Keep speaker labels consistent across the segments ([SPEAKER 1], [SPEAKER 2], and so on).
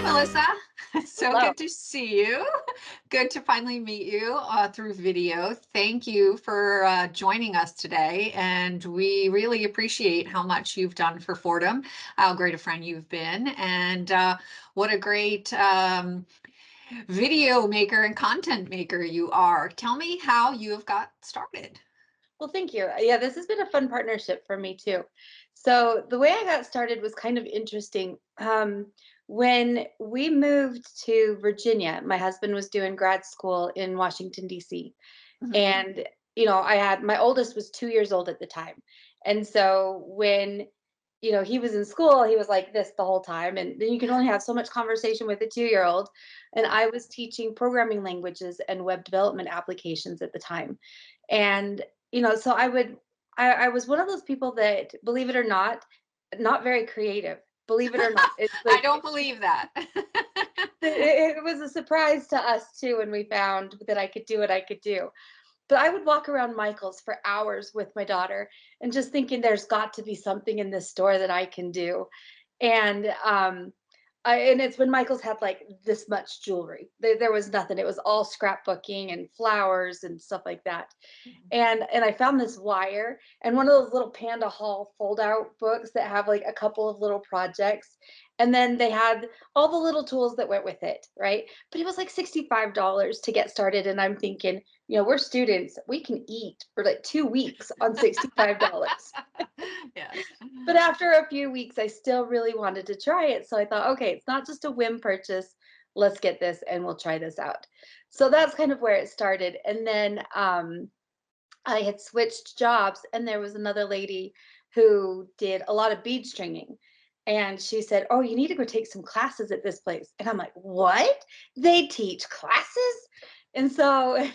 [SPEAKER 1] Melissa. So
[SPEAKER 2] Hello.
[SPEAKER 1] good to see you. Good to finally meet you through video. Thank you for joining us today. And we really appreciate how much you've done for Fordham, how great a friend you've been, and what a great video maker and content maker you are. Tell me how you have got started.
[SPEAKER 2] Well, thank you. Yeah, this has been a fun partnership for me too. So the way I got started was kind of interesting. When we moved to Virginia, my husband was doing grad school in Washington, D.C.
[SPEAKER 1] Mhm.
[SPEAKER 2] And, I had my oldest was 2 years old at the time. And so when, he was in school, he was like this the whole time. And then you can only have so much conversation with a 2 year old. And I was teaching programming languages and web development applications at the time. And, so I was one of those people that, believe it or not very creative. Believe it or not. It's
[SPEAKER 1] I
[SPEAKER 2] like
[SPEAKER 1] don't believe that.
[SPEAKER 2] it was a surprise to us too when we found that I could do what I could do. But I would walk around Michael's for hours with my daughter and just thinking there's got to be something in this store that I can do. And and it's when Michael's had like this much jewelry. There was nothing. It was all scrapbooking and flowers and stuff like that. And I found this wire and one of those little Panda Hall fold out books that have like a couple of little projects. And then they had all the little tools that went with it, right? But it was like $65 to get started. And I'm thinking, we're students, we can eat for like 2 weeks on $65.
[SPEAKER 1] Yes.
[SPEAKER 2] But after a few weeks, I still really wanted to try it. So I thought, okay, it's not just a whim purchase. Let's get this and we'll try this out. So that's kind of where it started. And then I had switched jobs, and there was another lady who did a lot of bead stringing. And she said, "Oh, you need to go take some classes at this place." And I'm like, "What? They teach classes?" And so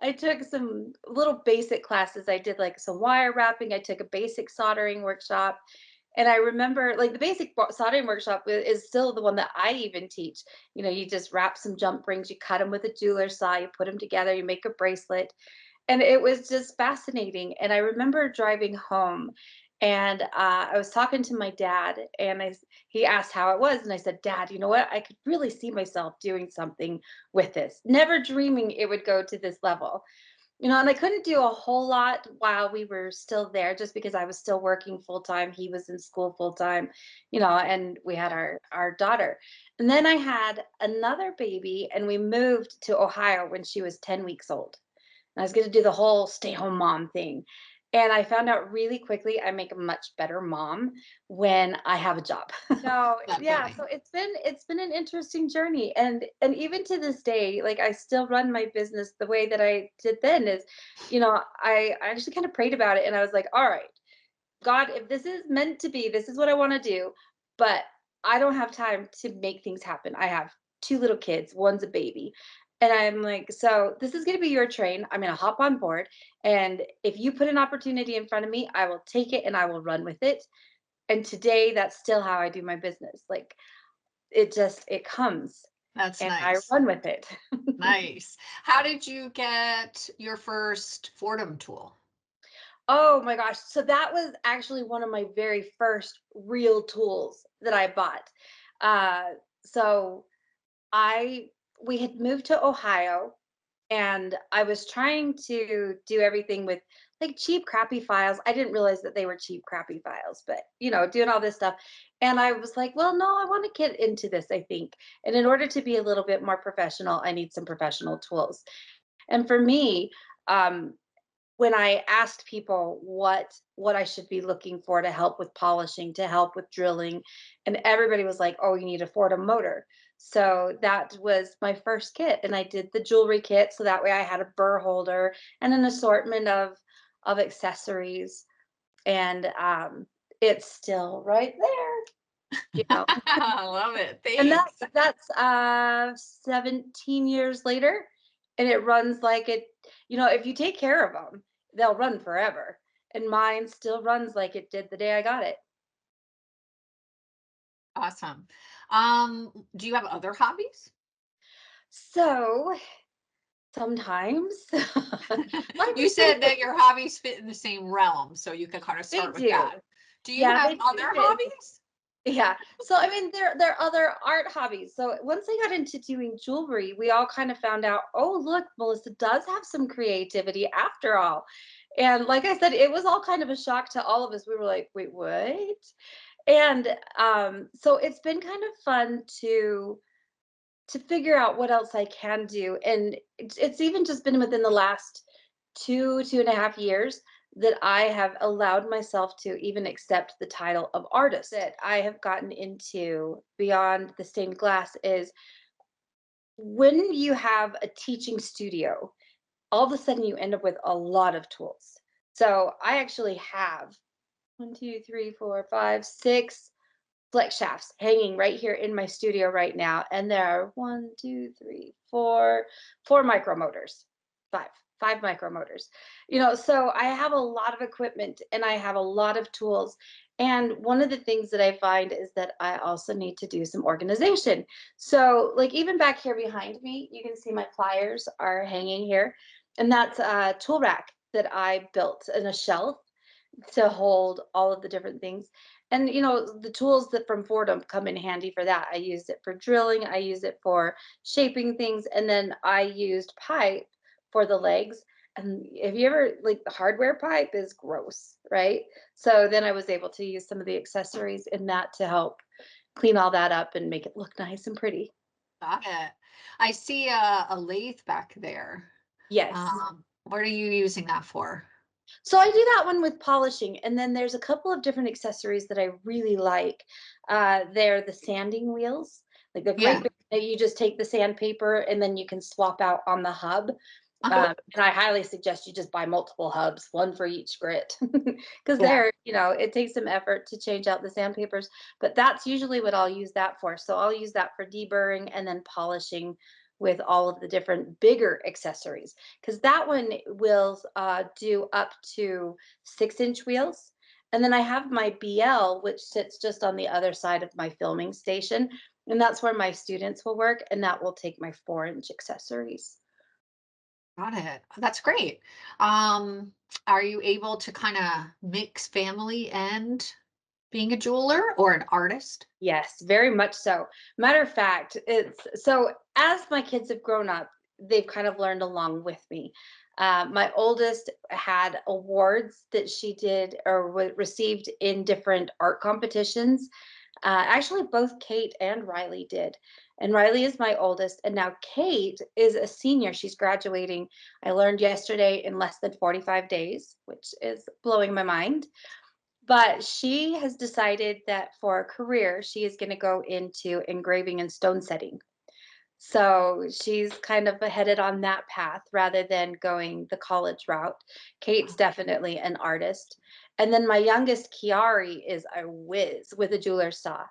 [SPEAKER 2] I took some little basic classes. I did like some wire wrapping. I took a basic soldering workshop. And I remember like the basic soldering workshop is still the one that I even teach. You just wrap some jump rings, you cut them with a jeweler saw, you put them together, you make a bracelet, and it was just fascinating. And I remember driving home, and I was talking to my dad, and he asked how it was, and I said, "Dad, you know what? I could really see myself doing something with this. Never dreaming it would go to this level." And I couldn't do a whole lot while we were still there, just because I was still working full time. He was in school full time, and we had our daughter. And then I had another baby, and we moved to Ohio when she was 10 weeks old. I was going to do the whole stay home mom thing. And I found out really quickly I make a much better mom when I have a job. So, yeah,
[SPEAKER 1] Definitely.
[SPEAKER 2] so it's been an interesting journey, and even to this day, like I still run my business the way that I did then is, I actually kind of prayed about it, and I was like, "All right, God, if this is meant to be, this is what I want to do, but I don't have time to make things happen. I have two little kids, one's a baby." And I'm like, "So this is going to be your train. I'm going to hop on board. And if you put an opportunity in front of me, I will take it and I will run with it." And today, that's still how I do my business. Like it comes
[SPEAKER 1] That's
[SPEAKER 2] and I
[SPEAKER 1] nice.
[SPEAKER 2] run with it.
[SPEAKER 1] Nice. How did you get your first Fordham tool?
[SPEAKER 2] Oh my gosh. So that was actually one of my very first real tools that I bought. So I we had moved to Ohio, and I was trying to do everything with like cheap crappy files. I didn't realize that they were cheap crappy files, but doing all this stuff. And I was like, well, no, I want to get into this, I think. And in order to be a little bit more professional, I need some professional tools. And for me, um, when I asked people what I should be looking for to help with polishing, to help with drilling, and everybody was like, "Oh, you need a Fordham motor." So that was my first kit, and I did the jewelry kit so that way I had a burr holder and an assortment of accessories, and it's still right there, you know.
[SPEAKER 1] I love it.
[SPEAKER 2] And
[SPEAKER 1] Thanks.
[SPEAKER 2] that's 17 years later, and it runs like it, if you take care of them, they'll run forever. And mine still runs like it did the day I got it.
[SPEAKER 1] Awesome. Do you have other hobbies?
[SPEAKER 2] So sometimes life
[SPEAKER 1] You
[SPEAKER 2] is pretty
[SPEAKER 1] said
[SPEAKER 2] good.
[SPEAKER 1] that your hobbies fit in the same realm, so you could kind of
[SPEAKER 2] They
[SPEAKER 1] start with that.
[SPEAKER 2] do.
[SPEAKER 1] Do you
[SPEAKER 2] Yeah,
[SPEAKER 1] have
[SPEAKER 2] they do
[SPEAKER 1] other
[SPEAKER 2] fit.
[SPEAKER 1] hobbies?
[SPEAKER 2] Yeah. So I mean, there are other art hobbies. So once I got into doing jewelry, we all kind of found out, oh, look, Melissa does have some creativity after all. And like I said, it was all kind of a shock to all of us. We were like, wait, what? And so it's been kind of fun to figure out what else I can do. And it's even just been within the last 2.5 years that I have allowed myself to even accept the title of artist. That I have gotten into beyond the stained glass is when you have a teaching studio, all of a sudden you end up with a lot of tools. So I actually have one, two, three, four, five, six flex shafts hanging right here in my studio right now. And there are one, two, three, four micromotors, five, five micromotors. So I have a lot of equipment and I have a lot of tools. And one of the things that I find is that I also need to do some organization. So, like, even back here behind me, you can see my pliers are hanging here. And that's a tool rack that I built in a shelf to hold all of the different things. And the tools that from Fordham come in handy for that. I used it for drilling, I use it for shaping things, and then I used pipe for the legs. And if you ever like the hardware pipe is gross, right? So then I was able to use some of the accessories in that to help clean all that up and make it look nice and pretty.
[SPEAKER 1] Got it. I see a lathe back there.
[SPEAKER 2] Yes.
[SPEAKER 1] What are you using that for?
[SPEAKER 2] So I do that one with polishing, and then there's a couple of different accessories that I really like. They're the sanding wheels, like the great
[SPEAKER 1] Yeah.
[SPEAKER 2] big that you just take the sandpaper and then you can swap out on the hub.
[SPEAKER 1] Uh-huh.
[SPEAKER 2] And I highly suggest you just buy multiple hubs, one for each grit, because
[SPEAKER 1] Yeah.
[SPEAKER 2] it takes some effort to change out the sandpapers. But that's usually what I'll use that for. So I'll use that for deburring and then polishing with all of the different bigger accessories because that one will do up to 6-inch wheels. And then I have my BL, which sits just on the other side of my filming station. And that's where my students will work, and that will take my 4-inch accessories.
[SPEAKER 1] Got it. That's great. Um, are you able to kind of mix family and being a jeweler or an artist?
[SPEAKER 2] Yes, very much so. Matter of fact, it's so as my kids have grown up, they've kind of learned along with me. My oldest had awards that she did or received in different art competitions. Actually, both Kate and Riley did. And Riley is my oldest. And now Kate is a senior. She's graduating, I learned yesterday, in less than 45 days, which is blowing my mind. But she has decided that for a career, she is going to go into engraving and stone setting. So she's kind of headed on that path rather than going the college route. Kate's definitely an artist. And then my youngest, Kiari, is a whiz with a jeweler's saw.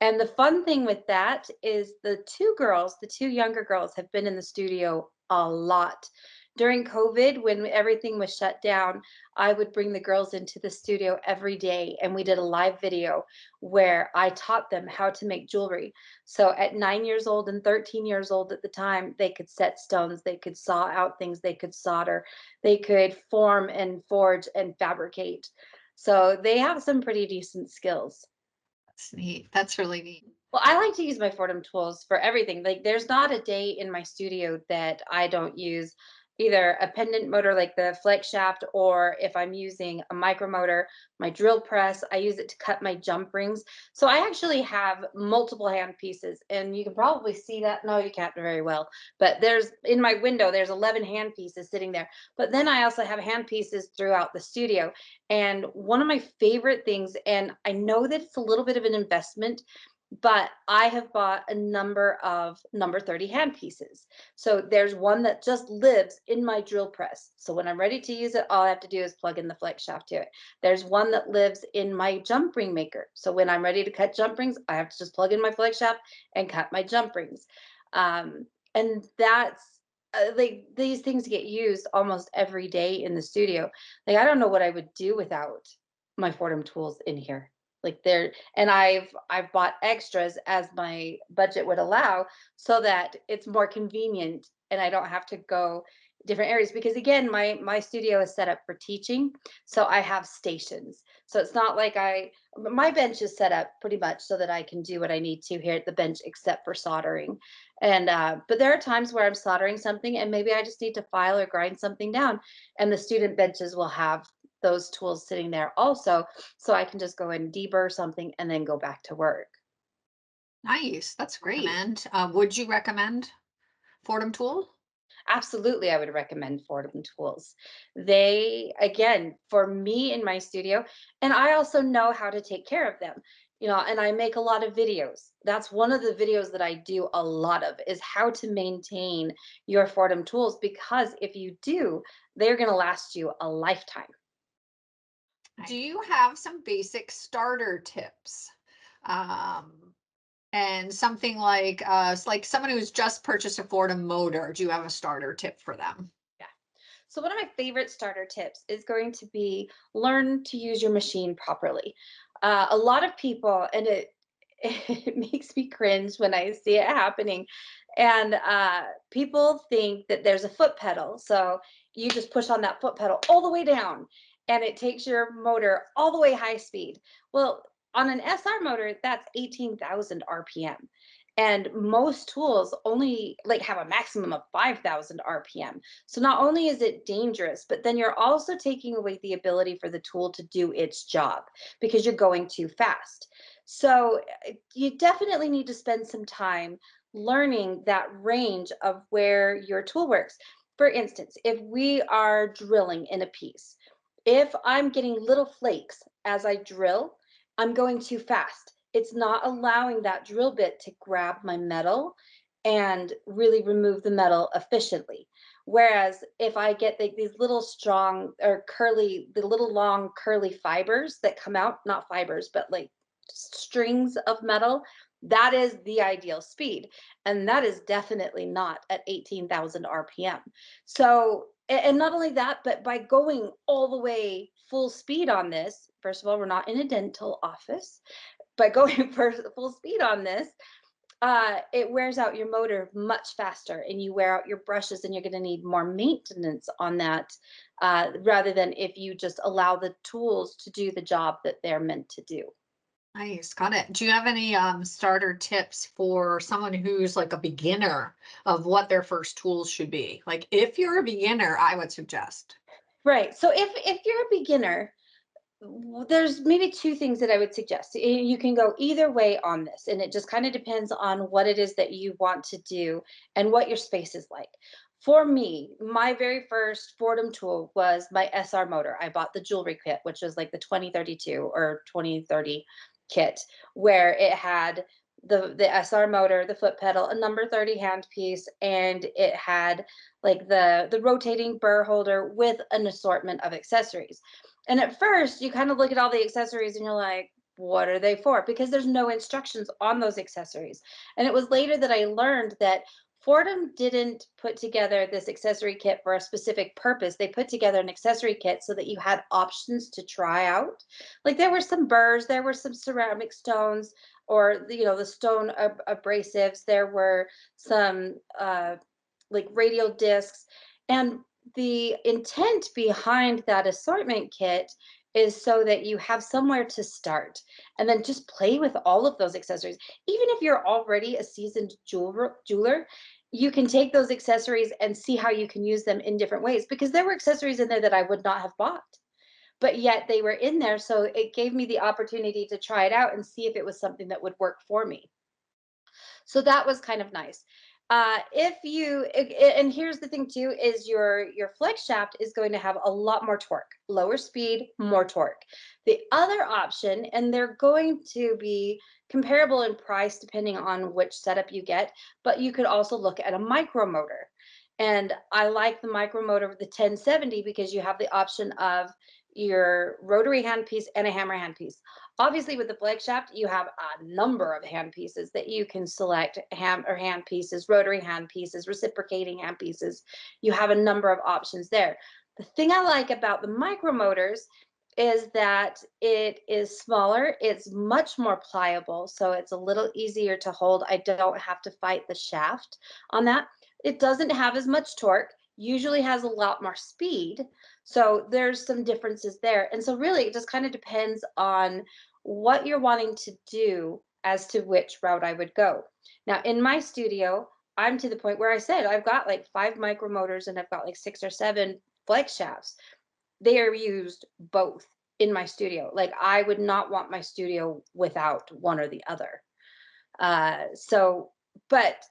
[SPEAKER 2] And the fun thing with that is the two younger girls, have been in the studio a lot. During COVID, when everything was shut down, I would bring the girls into the studio every day and we did a live video where I taught them how to make jewelry. So at 9 years old and 13 years old at the time, they could set stones, they could saw out things, they could solder, they could form and forge and fabricate. So they have some pretty decent skills.
[SPEAKER 1] That's neat. That's really neat.
[SPEAKER 2] Well, I like to use my Fordham tools for everything. Like, there's not a day in my studio that I don't use either a pendant motor like the flex shaft, or if I'm using a micromotor, my drill press, I use it to cut my jump rings. So I actually have multiple hand pieces, and you can probably see that. No, you can't very well, but there's in my window, there's 11 hand pieces sitting there. But then I also have hand pieces throughout the studio. And one of my favorite things, and I know that it's a little bit of an investment, but I have bought a number of number 30 hand pieces. So there's one that just lives in my drill press. So when I'm ready to use it, all I have to do is plug in the flex shaft to it. There's one that lives in my jump ring maker. So when I'm ready to cut jump rings, I have to just plug in my flex shaft and cut my jump rings. And that's like these things get used almost every day in the studio. Like, I don't know what I would do without my Fordham tools in here. Like, they're and I've bought extras as my budget would allow so that it's more convenient and I don't have to go different areas, because again, my studio is set up for teaching, so I have stations. So it's not like my bench is set up pretty much so that I can do what I need to here at the bench, except for soldering. And but there are times where I'm soldering something and maybe I just need to file or grind something down, and the student benches will have those tools sitting there also, so I can just go and deburr something and then go back to work.
[SPEAKER 1] Nice. That's great. And would you recommend Fordham Tool?
[SPEAKER 2] Absolutely, I would recommend Foredom tools. They, again, for me in my studio, and I also know how to take care of them. And I make a lot of videos. That's one of the videos that I do a lot of, is how to maintain your Foredom tools, because if you do, they're going to last you a lifetime.
[SPEAKER 1] Do you have some basic starter tips? Um, and something like someone who's just purchased a Fordham motor, do you have a starter tip for them?
[SPEAKER 2] Yeah. So one of my favorite starter tips is going to be learn to use your machine properly. A lot of people, and it makes me cringe when I see it happening. And people think that there's a foot pedal, so you just push on that foot pedal all the way down, and it takes your motor all the way high speed. Well, on an SR motor, that's 18,000 RPM. And most tools only like have a maximum of 5,000 RPM. So not only is it dangerous, but then you're also taking away the ability for the tool to do its job because you're going too fast. So you definitely need to spend some time learning that range of where your tool works. For instance, if we are drilling in a piece, if I'm getting little flakes as I drill, I'm going too fast. It's not allowing that drill bit to grab my metal and really remove the metal efficiently. Whereas if I get these little strong or curly, the little long curly fibers that come out, not fibers, but like strings of metal, that is the ideal speed. And that is definitely not at 18,000 RPM. So, and not only that, but by going all the way full speed on this, first of all, we're not in a dental office. By going for full speed on this, it wears out your motor much faster, and you wear out your brushes, and you're going to need more maintenance on that, rather than if you just allow the tools to do the job that they're meant to do.
[SPEAKER 1] Nice, got it. Do you have any starter tips for someone who's like a beginner of what their first tools should be? Like if you're a beginner, I would suggest.
[SPEAKER 2] Right. So if you're a beginner, there's maybe two things that I would suggest. You can go either way on this, and it just kind of depends on what it is that you want to do and what your space is like. For me, my very first Fordham tool was my SR motor. I bought the jewelry kit, which was like the 2032 or 2030 kit, where it had the SR motor, the foot pedal, a number 30 handpiece, and it had like the rotating burr holder with an assortment of accessories. And at first, you kind of look at all the accessories and you're like, what are they for? Because there's no instructions on those accessories. And it was later that I learned that Fordham didn't put together this accessory kit for a specific purpose. They put together an accessory kit so that you had options to try out. Like there were some burrs, there were some ceramic stones, or the stone abrasives. There were some like radial discs, and the intent behind that assortment kit is so that you have somewhere to start and then just play with all of those accessories. Even if you're already a seasoned jeweler, you can take those accessories and see how you can use them in different ways, because there were accessories in there that I would not have bought, but yet they were in there. So it gave me the opportunity to try it out and see if it was something that would work for me. So that was kind of nice. If you and here's the thing too, is your flex shaft is going to have a lot more torque, lower speed, more torque. The other option, and they're going to be comparable in price depending on which setup you get, but you could also look at a micro motor. And I like the micro motor, the 1070, because you have the option of your rotary handpiece and a hammer handpiece. Obviously, with the flex shaft, you have a number of hand pieces that you can select, ham or hand pieces, rotary hand pieces, reciprocating hand pieces. You have a number of options there. The thing I like about the micro motors is that it is smaller, it's much more pliable, so it's a little easier to hold. I don't have to fight the shaft on that. It doesn't have as much torque. usually has a lot more speed. So there's some differences there. And so really it just kind of depends on what you're wanting to do as to which route I would go. Now in my studio, I'm to the point where I said I've got like 5 micromotors and I've got like 6 or 7 flex shafts. They are used both in my studio. Like I would not want my studio without one or the other. But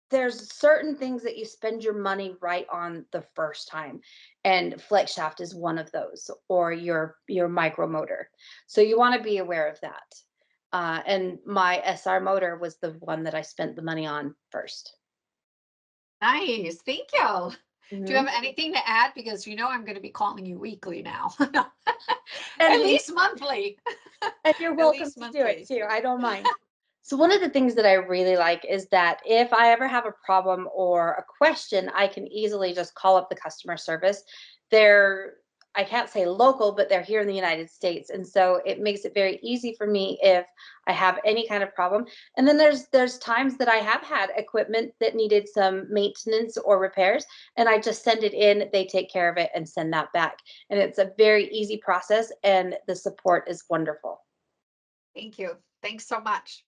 [SPEAKER 2] there's certain things that you spend your money right on the first time, and flex shaft is one of those, or your micro motor. So you want to be aware of that. And my SR motor was the one that I spent the money on first.
[SPEAKER 1] Nice. Thank you. Do you
[SPEAKER 2] Mhm.
[SPEAKER 1] have anything to add? Because you know I'm going to be calling you weekly now.
[SPEAKER 2] And
[SPEAKER 1] At least monthly.
[SPEAKER 2] And you're
[SPEAKER 1] At
[SPEAKER 2] welcome
[SPEAKER 1] least
[SPEAKER 2] to do it
[SPEAKER 1] monthly.
[SPEAKER 2] too. I don't mind. So one of the things that I really like is that if I ever have a problem or a question, I can easily just call up the customer service. They're I can't say local, but they're here in the United States. And so it makes it very easy for me if I have any kind of problem. And then there's times that I have had equipment that needed some maintenance or repairs, and I just send it in, they take care of it and send that back. And it's a very easy process and the support is wonderful.
[SPEAKER 1] Thank you. Thanks so much.